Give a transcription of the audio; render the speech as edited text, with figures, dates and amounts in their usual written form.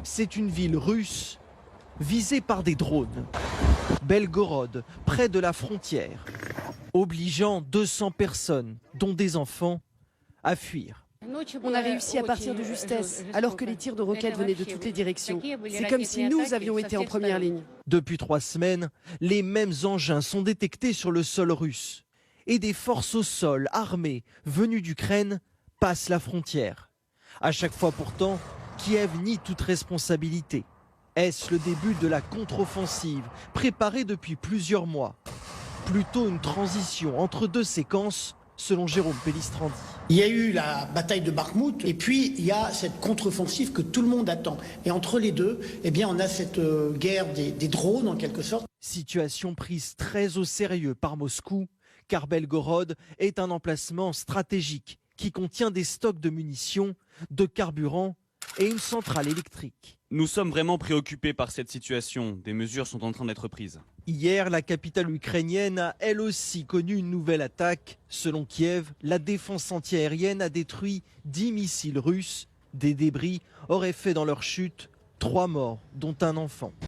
C'est une ville russe visée par des drones. Belgorod, près de la frontière, obligeant 200 personnes, dont des enfants, à fuir. On a réussi à partir de justesse, alors que les tirs de roquettes venaient de toutes les directions. C'est comme si nous avions été en première ligne. Depuis 3 semaines, les mêmes engins sont détectés sur le sol russe. Et des forces au sol armées venues d'Ukraine passent la frontière. À chaque fois pourtant, Kiev nie toute responsabilité. Est-ce le début de la contre-offensive préparée depuis plusieurs mois? Plutôt une transition entre 2 séquences, selon Jérôme Pellistrandi. Il y a eu la bataille de Bakhmout et puis il y a cette contre-offensive que tout le monde attend. Et entre les deux, eh bien, on a cette guerre des drones en quelque sorte. Situation prise très au sérieux par Moscou, car Belgorod est un emplacement stratégique qui contient des stocks de munitions, de carburant et une centrale électrique. Nous sommes vraiment préoccupés par cette situation. Des mesures sont en train d'être prises. Hier, la capitale ukrainienne a elle aussi connu une nouvelle attaque. Selon Kiev, la défense antiaérienne a détruit 10 missiles russes. Des débris auraient fait dans leur chute 3 morts, dont un enfant.